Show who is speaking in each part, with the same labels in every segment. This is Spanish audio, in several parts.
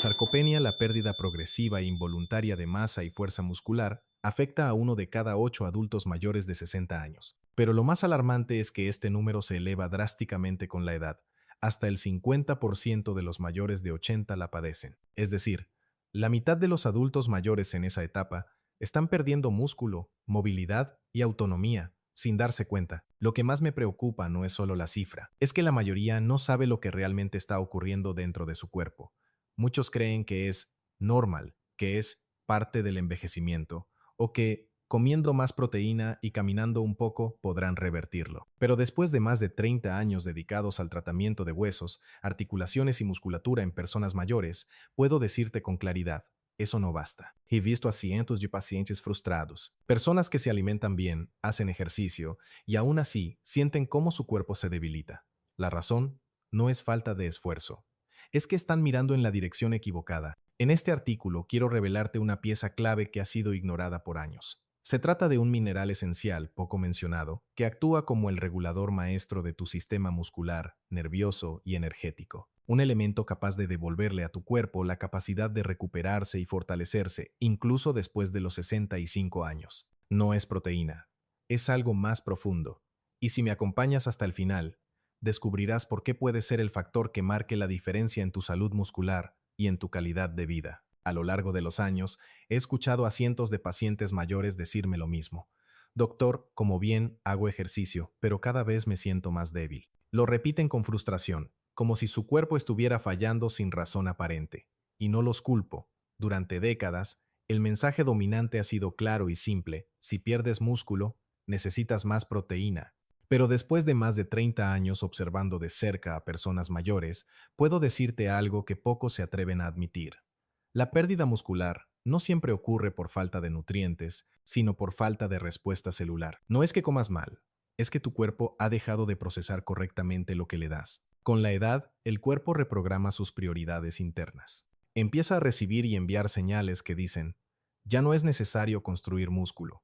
Speaker 1: sarcopenia, la pérdida progresiva e involuntaria de masa y fuerza muscular, afecta a 1 de cada 8 adultos mayores de 60 años. Pero lo más alarmante es que este número se eleva drásticamente con la edad. Hasta el 50% de los mayores de 80 la padecen. Es decir, la mitad de los adultos mayores en esa etapa están perdiendo músculo, movilidad y autonomía, sin darse cuenta. Lo que más me preocupa no es solo la cifra, es que la mayoría no sabe lo que realmente está ocurriendo dentro de su cuerpo. Muchos creen que es normal, que es parte del envejecimiento, o que comiendo más proteína y caminando un poco podrán revertirlo. Pero después de más de 30 años dedicados al tratamiento de huesos, articulaciones y musculatura en personas mayores, puedo decirte con claridad, eso no basta. He visto a cientos de pacientes frustrados, personas que se alimentan bien, hacen ejercicio y aún así sienten cómo su cuerpo se debilita. La razón no es falta de esfuerzo, es que están mirando en la dirección equivocada. En este artículo quiero revelarte una pieza clave que ha sido ignorada por años. Se trata de un mineral esencial, poco mencionado, que actúa como el regulador maestro de tu sistema muscular, nervioso y energético. Un elemento capaz de devolverle a tu cuerpo la capacidad de recuperarse y fortalecerse, incluso después de los 65 años. No es proteína, es algo más profundo. Y si me acompañas hasta el final, descubrirás por qué puede ser el factor que marque la diferencia en tu salud muscular y en tu calidad de vida. A lo largo de los años, he escuchado a cientos de pacientes mayores decirme lo mismo. Doctor, como bien, hago ejercicio, pero cada vez me siento más débil. Lo repiten con frustración, como si su cuerpo estuviera fallando sin razón aparente. Y no los culpo. Durante décadas, el mensaje dominante ha sido claro y simple. Si pierdes músculo, necesitas más proteína. Pero después de más de 30 años observando de cerca a personas mayores, puedo decirte algo que pocos se atreven a admitir. La pérdida muscular no siempre ocurre por falta de nutrientes, sino por falta de respuesta celular. No es que comas mal, es que tu cuerpo ha dejado de procesar correctamente lo que le das. Con la edad, el cuerpo reprograma sus prioridades internas. Empieza a recibir y enviar señales que dicen, ya no es necesario construir músculo.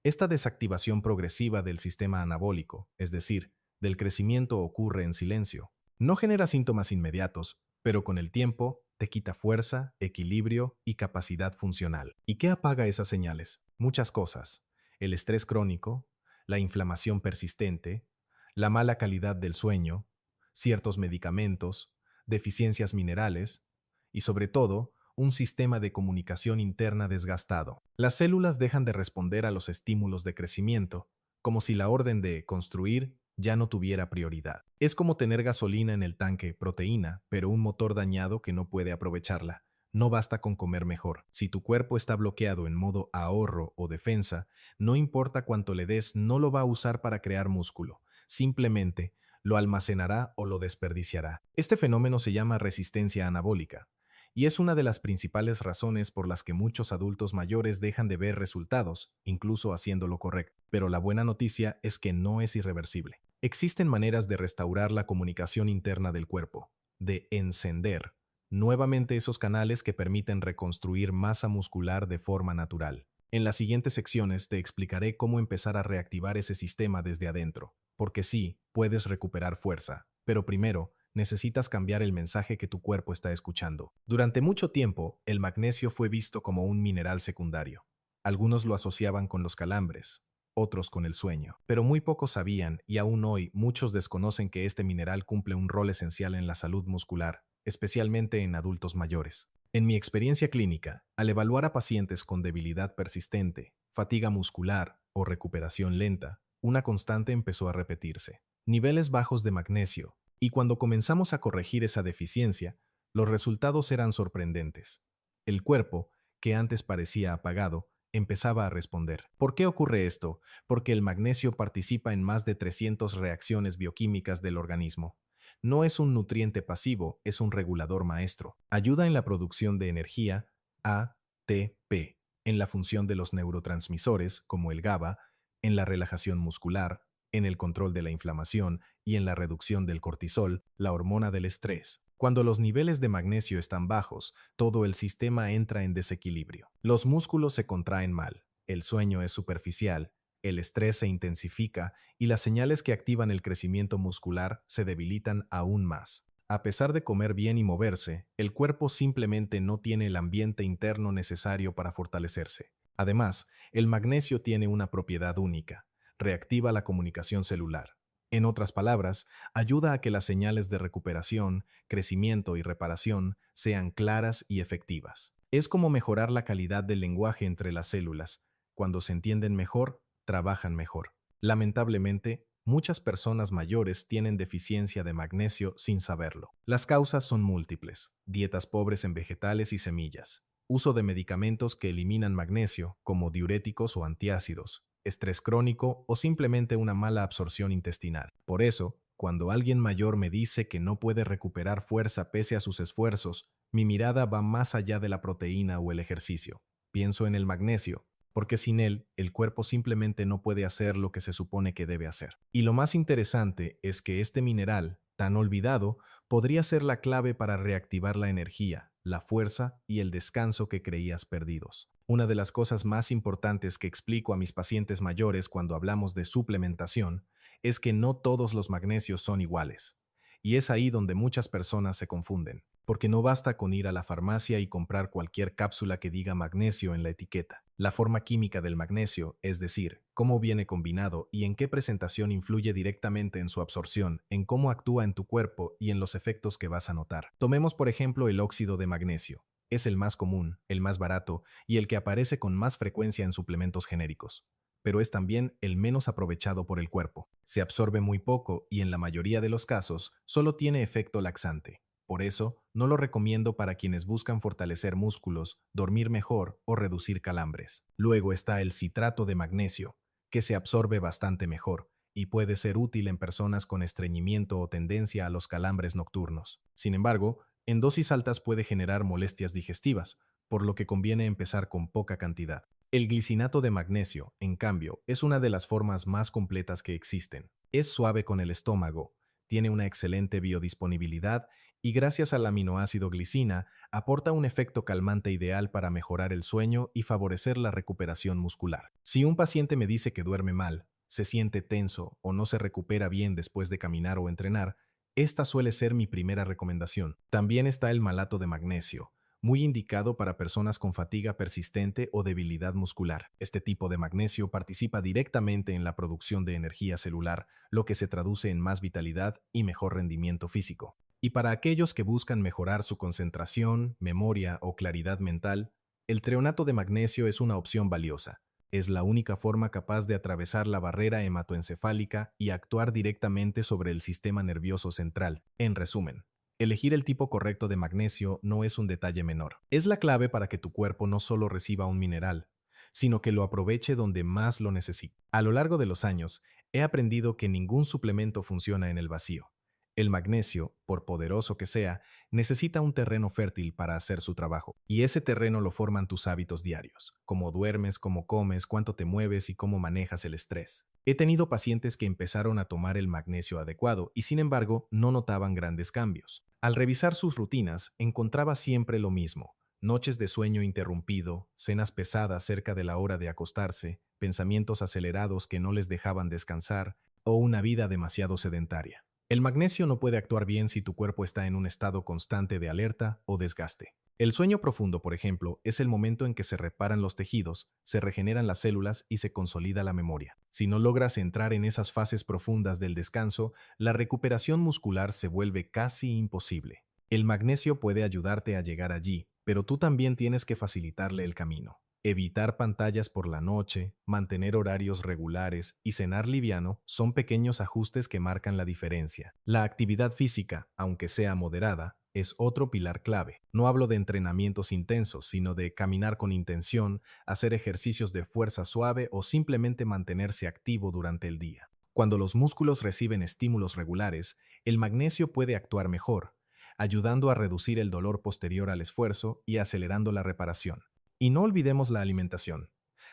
Speaker 1: Esta desactivación progresiva del sistema anabólico, es decir, del crecimiento, ocurre en silencio. No genera síntomas inmediatos, pero con el tiempo te quita fuerza, equilibrio y capacidad funcional. ¿Y qué apaga esas señales? Muchas cosas. El estrés crónico, la inflamación persistente, la mala calidad del sueño, ciertos medicamentos, deficiencias minerales y, sobre todo, un sistema de comunicación interna desgastado. Las células dejan de responder a los estímulos de crecimiento, como si la orden de construir ya no tuviera prioridad. Es como tener gasolina en el tanque, proteína, pero un motor dañado que no puede aprovecharla. No basta con comer mejor. Si tu cuerpo está bloqueado en modo ahorro o defensa, no importa cuánto le des, no lo va a usar para crear músculo. Simplemente lo almacenará o lo desperdiciará. Este fenómeno se llama resistencia anabólica y es una de las principales razones por las que muchos adultos mayores dejan de ver resultados, incluso haciendo lo correcto. Pero la buena noticia es que no es irreversible. Existen maneras de restaurar la comunicación interna del cuerpo, de encender nuevamente esos canales que permiten reconstruir masa muscular de forma natural. En las siguientes secciones te explicaré cómo empezar a reactivar ese sistema desde adentro, porque sí, puedes recuperar fuerza, pero primero, necesitas cambiar el mensaje que tu cuerpo está escuchando. Durante mucho tiempo, el magnesio fue visto como un mineral secundario. Algunos lo asociaban con los calambres, otros con el sueño. Pero muy pocos sabían, y aún hoy muchos desconocen que este mineral cumple un rol esencial en la salud muscular, especialmente en adultos mayores. En mi experiencia clínica, al evaluar a pacientes con debilidad persistente, fatiga muscular o recuperación lenta, una constante empezó a repetirse: niveles bajos de magnesio. Y cuando comenzamos a corregir esa deficiencia, los resultados eran sorprendentes. El cuerpo, que antes parecía apagado, empezaba a responder. ¿Por qué ocurre esto? Porque el magnesio participa en más de 300 reacciones bioquímicas del organismo. No es un nutriente pasivo, es un regulador maestro. Ayuda en la producción de energía, ATP, en la función de los neurotransmisores, como el GABA, en la relajación muscular, en el control de la inflamación y en la reducción del cortisol, la hormona del estrés. Cuando los niveles de magnesio están bajos, todo el sistema entra en desequilibrio. Los músculos se contraen mal, el sueño es superficial, el estrés se intensifica y las señales que activan el crecimiento muscular se debilitan aún más. A pesar de comer bien y moverse, el cuerpo simplemente no tiene el ambiente interno necesario para fortalecerse. Además, el magnesio tiene una propiedad única: reactiva la comunicación celular. En otras palabras, ayuda a que las señales de recuperación, crecimiento y reparación sean claras y efectivas. Es como mejorar la calidad del lenguaje entre las células. Cuando se entienden mejor, trabajan mejor. Lamentablemente, muchas personas mayores tienen deficiencia de magnesio sin saberlo. Las causas son múltiples: dietas pobres en vegetales y semillas, uso de medicamentos que eliminan magnesio, como diuréticos o antiácidos, estrés crónico o simplemente una mala absorción intestinal. Por eso, cuando alguien mayor me dice que no puede recuperar fuerza pese a sus esfuerzos, mi mirada va más allá de la proteína o el ejercicio. Pienso en el magnesio, porque sin él, el cuerpo simplemente no puede hacer lo que se supone que debe hacer. Y lo más interesante es que este mineral, tan olvidado, podría ser la clave para reactivar la energía, la fuerza y el descanso que creías perdidos. Una de las cosas más importantes que explico a mis pacientes mayores cuando hablamos de suplementación es que no todos los magnesios son iguales. Y es ahí donde muchas personas se confunden, porque no basta con ir a la farmacia y comprar cualquier cápsula que diga magnesio en la etiqueta. La forma química del magnesio, es decir, cómo viene combinado y en qué presentación, influye directamente en su absorción, en cómo actúa en tu cuerpo y en los efectos que vas a notar. Tomemos por ejemplo el óxido de magnesio. Es el más común, el más barato y el que aparece con más frecuencia en suplementos genéricos, pero es también el menos aprovechado por el cuerpo. Se absorbe muy poco y en la mayoría de los casos solo tiene efecto laxante. Por eso, no lo recomiendo para quienes buscan fortalecer músculos, dormir mejor o reducir calambres. Luego está el citrato de magnesio, que se absorbe bastante mejor y puede ser útil en personas con estreñimiento o tendencia a los calambres nocturnos. Sin embargo, en dosis altas puede generar molestias digestivas, por lo que conviene empezar con poca cantidad. El glicinato de magnesio, en cambio, es una de las formas más completas que existen. Es suave con el estómago, tiene una excelente biodisponibilidad y gracias al aminoácido glicina aporta un efecto calmante ideal para mejorar el sueño y favorecer la recuperación muscular. Si un paciente me dice que duerme mal, se siente tenso o no se recupera bien después de caminar o entrenar, esta suele ser mi primera recomendación. También está el malato de magnesio, muy indicado para personas con fatiga persistente o debilidad muscular. Este tipo de magnesio participa directamente en la producción de energía celular, lo que se traduce en más vitalidad y mejor rendimiento físico. Y para aquellos que buscan mejorar su concentración, memoria o claridad mental, el treonato de magnesio es una opción valiosa. Es la única forma capaz de atravesar la barrera hematoencefálica y actuar directamente sobre el sistema nervioso central. En resumen, elegir el tipo correcto de magnesio no es un detalle menor. Es la clave para que tu cuerpo no solo reciba un mineral, sino que lo aproveche donde más lo necesite. A lo largo de los años, he aprendido que ningún suplemento funciona en el vacío. El magnesio, por poderoso que sea, necesita un terreno fértil para hacer su trabajo. Y ese terreno lo forman tus hábitos diarios: cómo duermes, cómo comes, cuánto te mueves y cómo manejas el estrés. He tenido pacientes que empezaron a tomar el magnesio adecuado y sin embargo no notaban grandes cambios. Al revisar sus rutinas, encontraba siempre lo mismo: noches de sueño interrumpido, cenas pesadas cerca de la hora de acostarse, pensamientos acelerados que no les dejaban descansar, o una vida demasiado sedentaria. El magnesio no puede actuar bien si tu cuerpo está en un estado constante de alerta o desgaste. El sueño profundo, por ejemplo, es el momento en que se reparan los tejidos, se regeneran las células y se consolida la memoria. Si no logras entrar en esas fases profundas del descanso, la recuperación muscular se vuelve casi imposible. El magnesio puede ayudarte a llegar allí, pero tú también tienes que facilitarle el camino. Evitar pantallas por la noche, mantener horarios regulares y cenar liviano son pequeños ajustes que marcan la diferencia. La actividad física, aunque sea moderada, es otro pilar clave. No hablo de entrenamientos intensos, sino de caminar con intención, hacer ejercicios de fuerza suave o simplemente mantenerse activo durante el día. Cuando los músculos reciben estímulos regulares, el magnesio puede actuar mejor, ayudando a reducir el dolor posterior al esfuerzo y acelerando la reparación. Y no olvidemos la alimentación.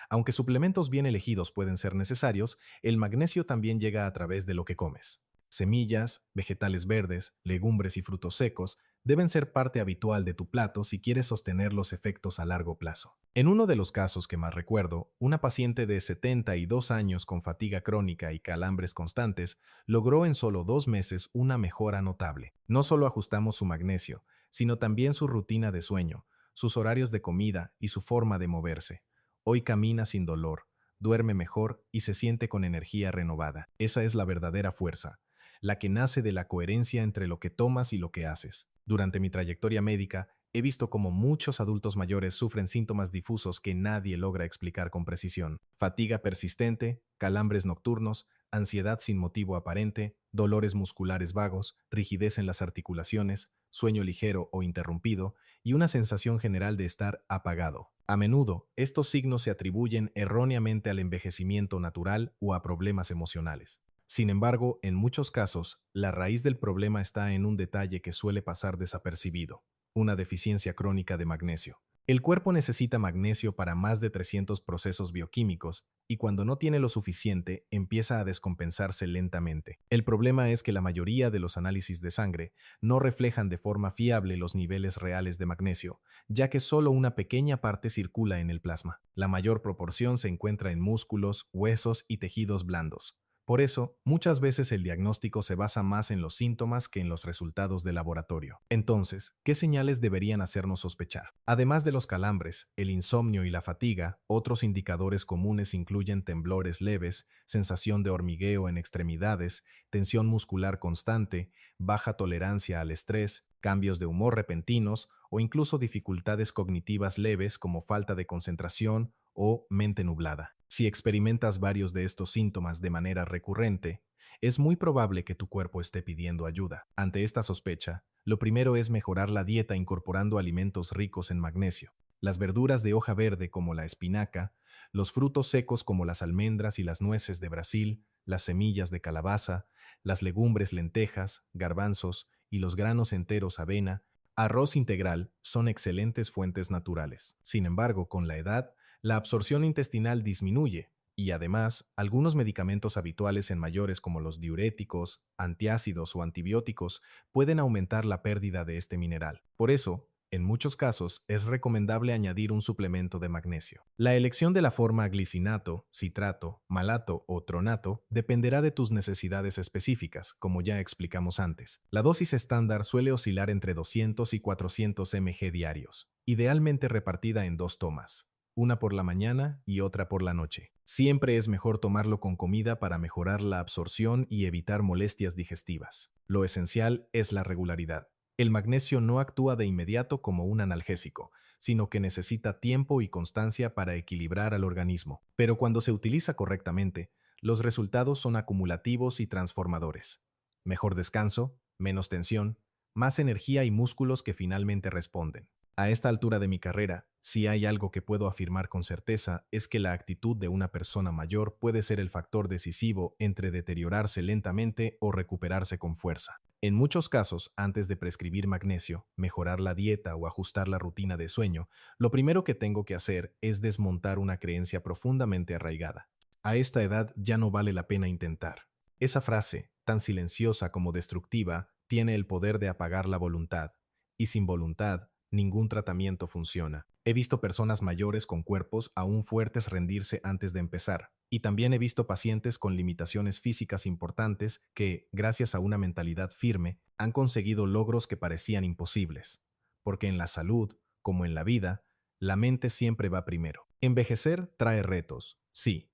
Speaker 1: Aunque suplementos bien elegidos pueden ser necesarios, el magnesio también llega a través de lo que comes. Semillas, vegetales verdes, legumbres y frutos secos deben ser parte habitual de tu plato si quieres sostener los efectos a largo plazo. En uno de los casos que más recuerdo, una paciente de 72 años con fatiga crónica y calambres constantes logró en solo 2 meses una mejora notable. No solo ajustamos su magnesio, sino también su rutina de sueño, sus horarios de comida y su forma de moverse. Hoy camina sin dolor, duerme mejor y se siente con energía renovada. Esa es la verdadera fuerza, la que nace de la coherencia entre lo que tomas y lo que haces. Durante mi trayectoria médica, he visto cómo muchos adultos mayores sufren síntomas difusos que nadie logra explicar con precisión. Fatiga persistente, calambres nocturnos, ansiedad sin motivo aparente, dolores musculares vagos, rigidez en las articulaciones, sueño ligero o interrumpido y una sensación general de estar apagado. A menudo, estos signos se atribuyen erróneamente al envejecimiento natural o a problemas emocionales. Sin embargo, en muchos casos, la raíz del problema está en un detalle que suele pasar desapercibido: una deficiencia crónica de magnesio. El cuerpo necesita magnesio para más de 300 procesos bioquímicos y cuando no tiene lo suficiente empieza a descompensarse lentamente. El problema es que la mayoría de los análisis de sangre no reflejan de forma fiable los niveles reales de magnesio, ya que solo una pequeña parte circula en el plasma. La mayor proporción se encuentra en músculos, huesos y tejidos blandos. Por eso, muchas veces el diagnóstico se basa más en los síntomas que en los resultados de laboratorio. Entonces, ¿qué señales deberían hacernos sospechar? Además de los calambres, el insomnio y la fatiga, otros indicadores comunes incluyen temblores leves, sensación de hormigueo en extremidades, tensión muscular constante, baja tolerancia al estrés, cambios de humor repentinos o incluso dificultades cognitivas leves como falta de concentración o mente nublada. Si experimentas varios de estos síntomas de manera recurrente, es muy probable que tu cuerpo esté pidiendo ayuda. Ante esta sospecha, lo primero es mejorar la dieta incorporando alimentos ricos en magnesio. Las verduras de hoja verde como la espinaca, los frutos secos como las almendras y las nueces de Brasil, las semillas de calabaza, las legumbres lentejas, garbanzos y los granos enteros avena, arroz integral son excelentes fuentes naturales. Sin embargo, con la edad, la absorción intestinal disminuye y además algunos medicamentos habituales en mayores como los diuréticos, antiácidos o antibióticos pueden aumentar la pérdida de este mineral. Por eso, en muchos casos es recomendable añadir un suplemento de magnesio. La elección de la forma glicinato, citrato, malato o tronato dependerá de tus necesidades específicas, como ya explicamos antes. La dosis estándar suele oscilar entre 200 y 400 mg diarios, idealmente repartida en 2 tomas, una por la mañana y otra por la noche. Siempre es mejor tomarlo con comida para mejorar la absorción y evitar molestias digestivas. Lo esencial es la regularidad. El magnesio no actúa de inmediato como un analgésico, sino que necesita tiempo y constancia para equilibrar al organismo. Pero cuando se utiliza correctamente, los resultados son acumulativos y transformadores. Mejor descanso, menos tensión, más energía y músculos que finalmente responden. A esta altura de mi carrera, si hay algo que puedo afirmar con certeza es que la actitud de una persona mayor puede ser el factor decisivo entre deteriorarse lentamente o recuperarse con fuerza. En muchos casos, antes de prescribir magnesio, mejorar la dieta o ajustar la rutina de sueño, lo primero que tengo que hacer es desmontar una creencia profundamente arraigada. A esta edad ya no vale la pena intentar. Esa frase, tan silenciosa como destructiva, tiene el poder de apagar la voluntad, y sin voluntad, ningún tratamiento funciona. He visto personas mayores con cuerpos aún fuertes rendirse antes de empezar, y también he visto pacientes con limitaciones físicas importantes que, gracias a una mentalidad firme, han conseguido logros que parecían imposibles. Porque en la salud, como en la vida, la mente siempre va primero. Envejecer trae retos, sí.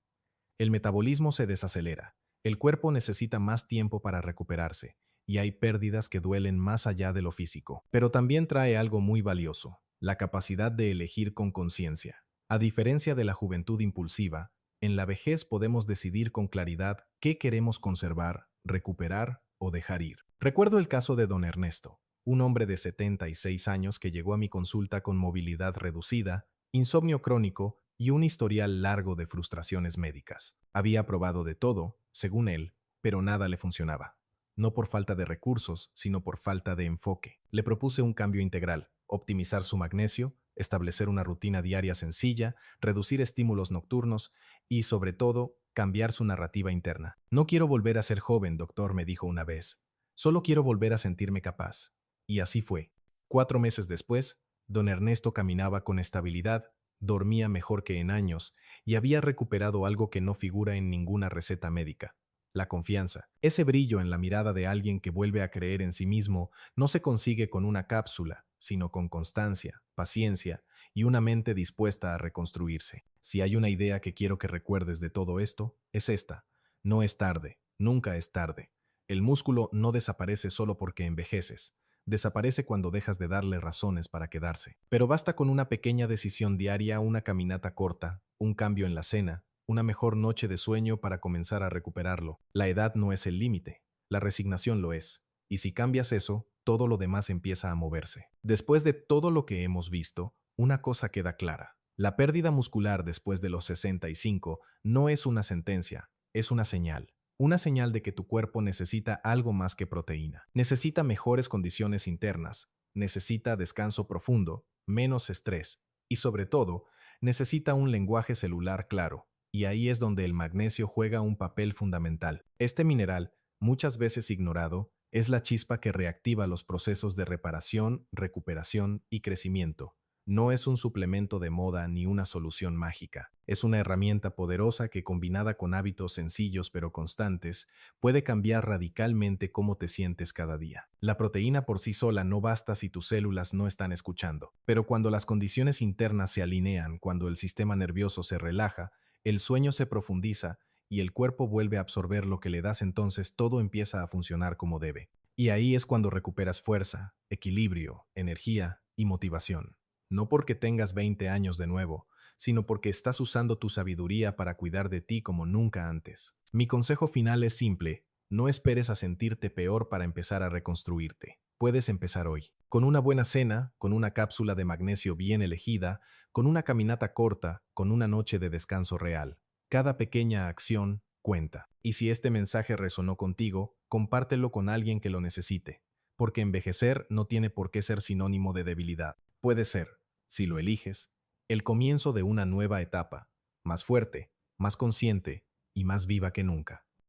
Speaker 1: El metabolismo se desacelera, el cuerpo necesita más tiempo para recuperarse, y hay pérdidas que duelen más allá de lo físico. Pero también trae algo muy valioso: la capacidad de elegir con conciencia. A diferencia de la juventud impulsiva, en la vejez podemos decidir con claridad qué queremos conservar, recuperar o dejar ir. Recuerdo el caso de don Ernesto, un hombre de 76 años que llegó a mi consulta con movilidad reducida, insomnio crónico y un historial largo de frustraciones médicas. Había probado de todo, según él, pero nada le funcionaba. No por falta de recursos, sino por falta de enfoque. Le propuse un cambio integral: optimizar su magnesio, establecer una rutina diaria sencilla, reducir estímulos nocturnos y, sobre todo, cambiar su narrativa interna. No quiero volver a ser joven, doctor, me dijo una vez. Solo quiero volver a sentirme capaz. Y así fue. 4 meses después, don Ernesto caminaba con estabilidad, dormía mejor que en años y había recuperado algo que no figura en ninguna receta médica: la confianza. Ese brillo en la mirada de alguien que vuelve a creer en sí mismo no se consigue con una cápsula, sino con constancia, paciencia y una mente dispuesta a reconstruirse. Si hay una idea que quiero que recuerdes de todo esto, es esta: no es tarde, nunca es tarde. El músculo no desaparece solo porque envejeces. Desaparece cuando dejas de darle razones para quedarse. Pero basta con una pequeña decisión diaria, una caminata corta, un cambio en la cena, una mejor noche de sueño para comenzar a recuperarlo. La edad no es el límite, la resignación lo es. Y si cambias eso, todo lo demás empieza a moverse. Después de todo lo que hemos visto, una cosa queda clara: la pérdida muscular después de los 65 no es una sentencia, es una señal. Una señal de que tu cuerpo necesita algo más que proteína. Necesita mejores condiciones internas, necesita descanso profundo, menos estrés y, sobre todo, necesita un lenguaje celular claro. Y ahí es donde el magnesio juega un papel fundamental. Este mineral, muchas veces ignorado, es la chispa que reactiva los procesos de reparación, recuperación y crecimiento. No es un suplemento de moda ni una solución mágica. Es una herramienta poderosa que, combinada con hábitos sencillos pero constantes, puede cambiar radicalmente cómo te sientes cada día. La proteína por sí sola no basta si tus células no están escuchando. Pero cuando las condiciones internas se alinean, cuando el sistema nervioso se relaja, el sueño se profundiza y el cuerpo vuelve a absorber lo que le das, entonces todo empieza a funcionar como debe. Y ahí es cuando recuperas fuerza, equilibrio, energía y motivación. No porque tengas 20 años de nuevo, sino porque estás usando tu sabiduría para cuidar de ti como nunca antes. Mi consejo final es simple: no esperes a sentirte peor para empezar a reconstruirte. Puedes empezar hoy, con una buena cena, con una cápsula de magnesio bien elegida, con una caminata corta, con una noche de descanso real. Cada pequeña acción cuenta. Y si este mensaje resonó contigo, compártelo con alguien que lo necesite, porque envejecer no tiene por qué ser sinónimo de debilidad. Puede ser, si lo eliges, el comienzo de una nueva etapa, más fuerte, más consciente y más viva que nunca.